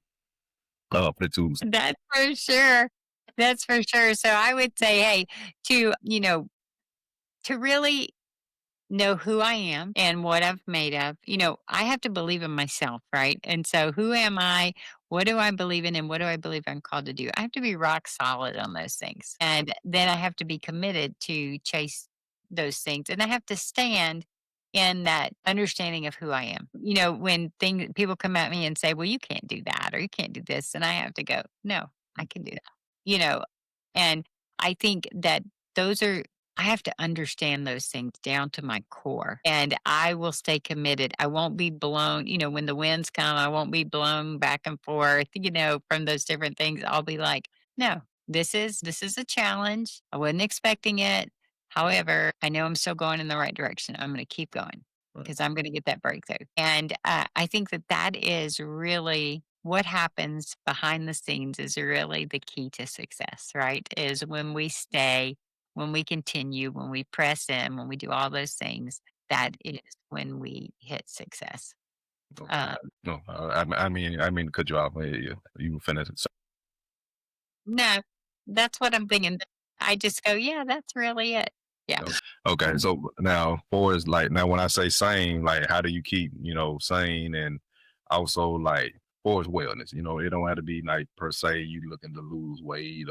platoons. That's for sure. That's for sure. So I would say, hey, to, to really know who I am and what I've made of. I have to believe in myself, right? And so who am I? What do I believe in? And what do I believe I'm called to do? I have to be rock solid on those things. And then I have to be committed to chase those things. And I have to stand in that understanding of who I am. When people come at me and say, well, you can't do that or you can't do this. And I have to go, no, I can do that. You know, and I think that those are I have to understand those things down to my core and I will stay committed. I won't be blown, when the winds come, I won't be blown back and forth, from those different things. I'll be like, no, this is a challenge. I wasn't expecting it. However, I know I'm still going in the right direction. I'm going to keep going Right. because I'm going to get that breakthrough. And I think that is really what happens behind the scenes is really the key to success, right? Is when we continue, when we press in, when we do all those things, that is when we hit success. Okay. Um, No, I mean to cut you off. You finished. no, that's what I'm thinking. I just go, yeah, that's really it. Yeah. Okay, so now for is like now when I say sane, like how do you keep sane and also like for wellness? It don't have to be like per se you looking to lose weight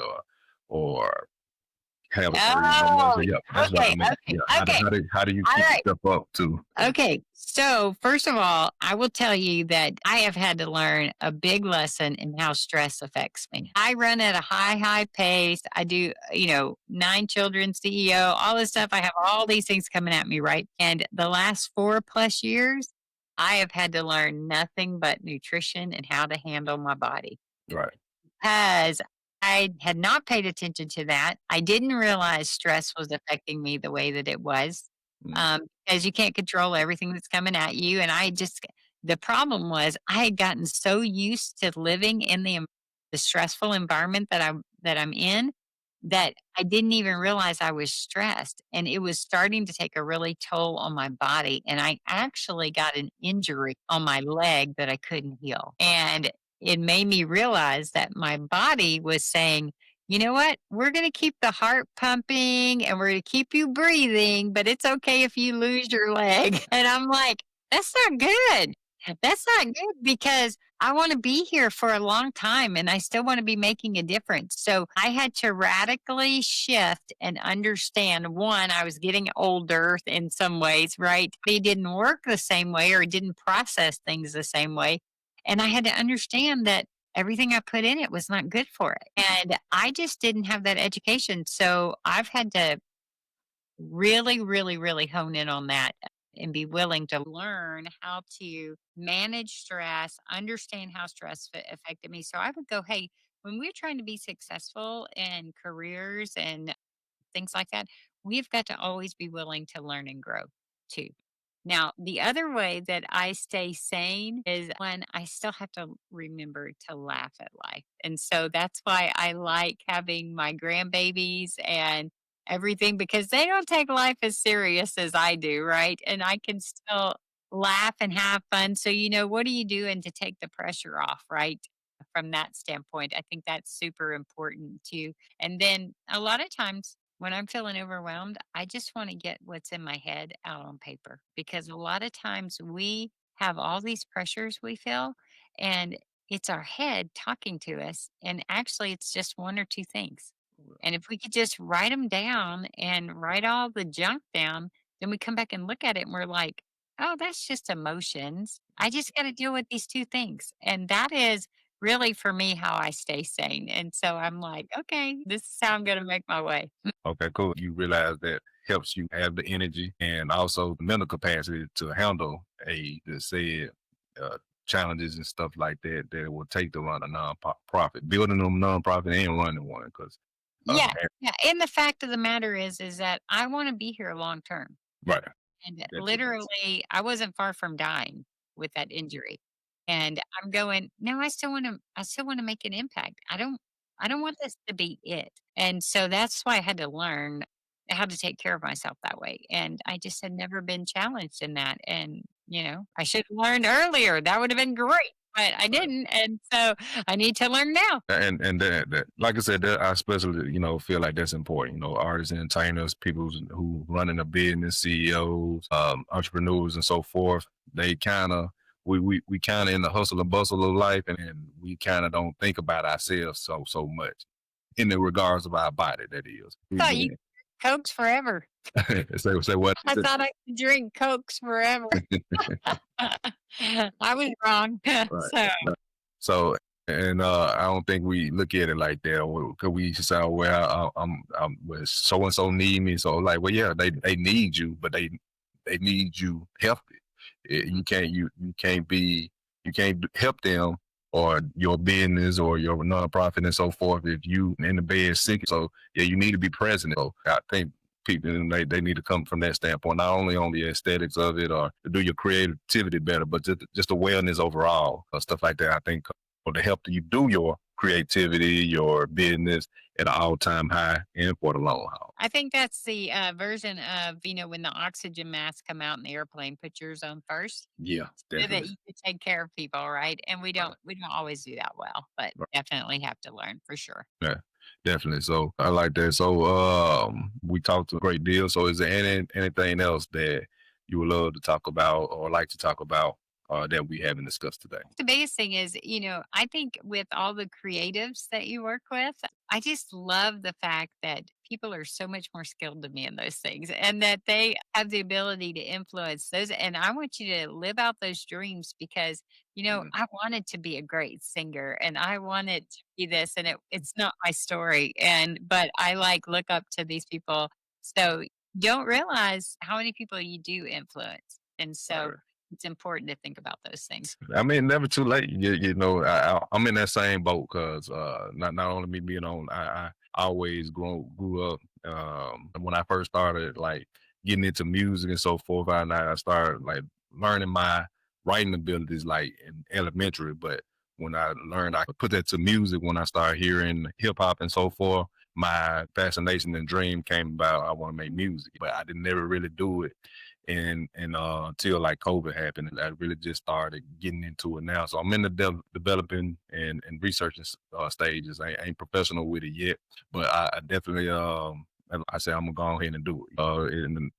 or have a certain Oh, yeah. That's what I okay, meant. okay, Yeah, okay. how do you All keep right. yourself up to? Okay. So, first of all, I will tell you that I have had to learn a big lesson in how stress affects me. I run at a high pace. I do, 9 children, CEO, all this stuff. I have all these things coming at me, right? And the last 4+ years, I have had to learn nothing but nutrition and how to handle my body Right. because I had not paid attention to that. I didn't realize stress was affecting me the way that it was, Mm. because you can't control everything that's coming at you. And the problem was I had gotten so used to living in the stressful environment that I'm in that I didn't even realize I was stressed. And it was starting to take a really toll on my body. And I actually got an injury on my leg that I couldn't heal. And it made me realize that my body was saying, you know what? We're going to keep the heart pumping and we're going to keep you breathing, but it's okay if you lose your leg. And I'm like, that's not good. That's not good because I want to be here for a long time and I still want to be making a difference. So I had to radically shift and understand one, I was getting older in some ways, right? It didn't work the same way or it didn't process things the same way. And I had to understand that everything I put in it was not good for it. And I just didn't have that education. So I've had to really, really, really hone in on that and be willing to learn how to manage stress, understand how stress affected me. So I would go, hey, when we're trying to be successful in careers and things like that, we've got to always be willing to learn and grow too. Now, the other way that I stay sane is when I still have to remember to laugh at life. And so that's why I like having my grandbabies and everything because they don't take life as serious as I do, right? And I can still laugh and have fun. So, what are you doing to take the pressure off, right? From that standpoint, I think that's super important too. And then a lot of times when I'm feeling overwhelmed, I just want to get what's in my head out on paper because a lot of times we have all these pressures we feel, and it's our head talking to us. And actually, it's just one or two things. And if we could just write them down and write all the junk down, then we come back and look at it and we're like, oh, that's just emotions. I just got to deal with these two things. And that is really for me how I stay sane. And so I'm like, okay, this is how I'm going to make my way. Okay, cool. You realize that helps you have the energy and also the mental capacity to handle a the said uh, challenges and stuff like that that it will take to run a non-profit. Building them nonprofit and running one, because Yeah, yeah, and the fact of the matter is that I wanna be here long term, right, and that's it. literally, I wasn't far from dying with that injury, and I'm going, "No, I still wanna make an impact. I don't want this to be it," and so that's why I had to learn how to take care of myself that way, and I just had never been challenged in that, and, I should have learned earlier. That would have been great, but I didn't, and so I need to learn now. And that like I said, that I especially feel like that's important. Artists, entertainers, people who running a business, CEOs, entrepreneurs, and so forth. They kind of we kind of in the hustle and bustle of life, and we kind of don't think about ourselves so much in the regards of our body. That is. Thought you Cokes forever. Say what? I thought I could drink Cokes forever. I was wrong. Right. So So, and I don't think we look at it like that. Cause we say, oh, well, I'm well, so and so need me. So like, well, yeah, they need you, but they need you healthy. You can't help them or your business or your nonprofit and so forth if you in the bed sick. So yeah, you need to be present. So I think people they need to come from that standpoint, not only on the aesthetics of it or to do your creativity better, but just awareness overall, stuff like that. I think to help you do your creativity, your business at an all-time high and for the long haul. I think that's the version of, when the oxygen masks come out in the airplane, put yours on first Yeah, so that definitely. you can take care of people, right? And we Right, don't we don't always do that well, but right. definitely have to learn for sure. Yeah, definitely. So I like that. So we talked a great deal. So is there anything else that you would love to talk about or like to talk about that we haven't discussed today? The biggest thing is, I think with all the creatives that you work with, I just love the fact that people are so much more skilled than me in those things and that they have the ability to influence those. And I want you to live out those dreams because, Mm, I wanted to be a great singer and I wanted to be this and it's not my story. But I like look up to these people. So you don't realize how many people you do influence. And right, so right. it's important to think about those things. I mean, never too late. I'm in that same boat because not only me being on, I always grew up. When I first started like getting into music and so forth, I started like learning my writing abilities like in elementary. But when I learned I could put that to music, when I started hearing hip hop and so forth, my fascination and dream came about. I want to make music, but I didn't never really do it and until like COVID happened, and I really just started getting into it now. So I'm in the developing and researching stages. I ain't professional with it yet, but I definitely I say I'm gonna go ahead and do it. In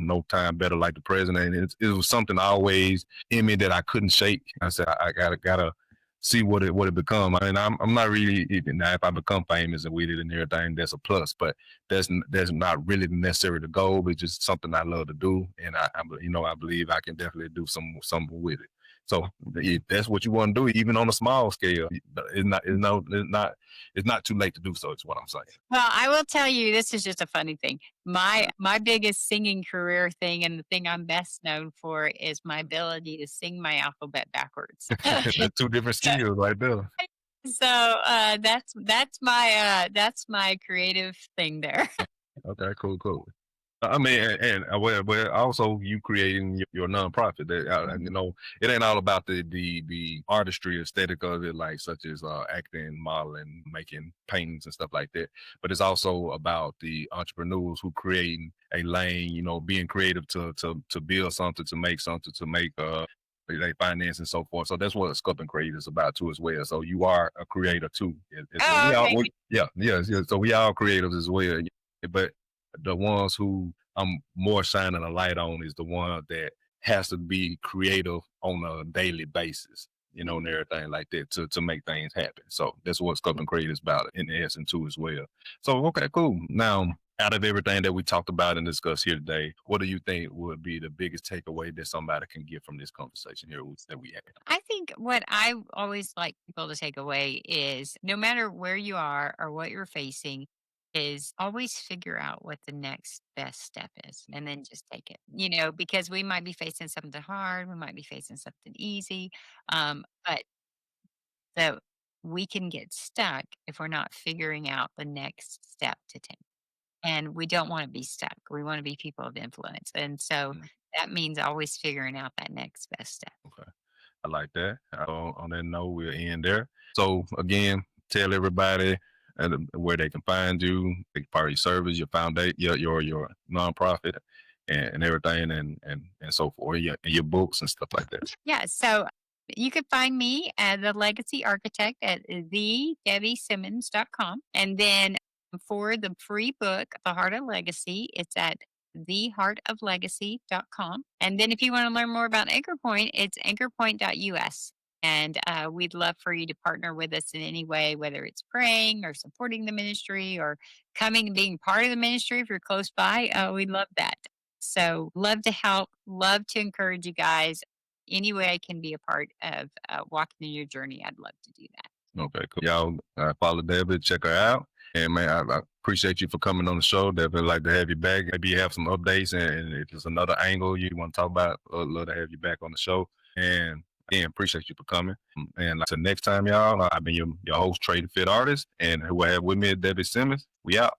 no time better like the present, and it was something always in me that I couldn't shake. I said I gotta see what it become. I mean, I'm not really even now. If I become famous and with it and everything, that's a plus. But that's not really necessarily the goal. It's just something I love to do, and I believe I can definitely do something with it. So if that's what you want to do, even on a small scale, it's not too late to do so. Is what I'm saying. Well, I will tell you, this is just a funny thing. My biggest singing career thing and the thing I'm best known for is my ability to sing my alphabet backwards. That's two different skills right there. So, that's my creative thing there. Okay, cool. I mean, and well, also you creating your nonprofit. That it ain't all about the artistry aesthetic of it, like such as acting, modeling, making paintings and stuff like that. But it's also about the entrepreneurs who creating a lane. Being creative to build something, to make something, to make they finance and so forth. So that's what Sculpt and Create is about too, as well. So you are a creator too. Oh, okay. Yeah, yeah. So we all creatives as well. But the ones who I'm more shining a light on is the one that has to be creative on a daily basis, and everything like that to make things happen. So that's what Sculpt and Create is about in the essence too as well. So okay, cool. Now, out of everything that we talked about and discussed here today, what do you think would be the biggest takeaway that somebody can get from this conversation here that we had? I think what I always like people to take away is no matter where you are or what you're facing, is always figure out what the next best step is and then just take it, because we might be facing something hard, we might be facing something easy. But so we can get stuck if we're not figuring out the next step to take. And we don't want to be stuck. We want to be people of influence. And so Mm, that means always figuring out that next best step. okay. I like that. On that note, we'll end there. So again, tell everybody where they can find you, like part of your service, your foundation, your nonprofit, and everything, and so forth, your books and stuff like that. Yeah. So you can find me as a legacy architect at thedebbieSimmons.com. And then for the free book, The Heart of Legacy, it's at theheartoflegacy.com. And then if you want to learn more about Anchor Point, it's anchorpoint.us. And we'd love for you to partner with us in any way, whether it's praying or supporting the ministry or coming and being part of the ministry if you're close by. We'd love that. So, love to help, love to encourage you guys. Any way I can be a part of walking in your journey, I'd love to do that. Okay, cool. Y'all follow Debbie, check her out. And man, I appreciate you for coming on the show. Definitely like to have you back. Maybe you have some updates, and if there's another angle you want to talk about, I'd love to have you back on the show. And again, appreciate you for coming. And like I said, next time, y'all, I've been your host, Trey the Fit Artist, and who I have with me is Debbie Simmons. We out.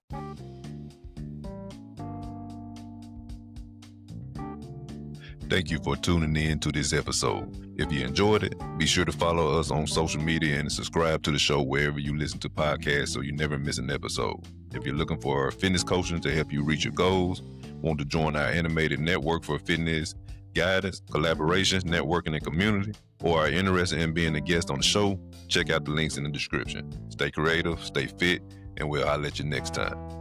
Thank you for tuning in to this episode. If you enjoyed it, be sure to follow us on social media and subscribe to the show wherever you listen to podcasts so you never miss an episode. If you're looking for fitness coaching to help you reach your goals, want to join our animated network for fitness guidance, collaborations, networking, and community, or are interested in being a guest on the show, check out the links in the description. Stay creative, stay fit, and we'll holler at you next time.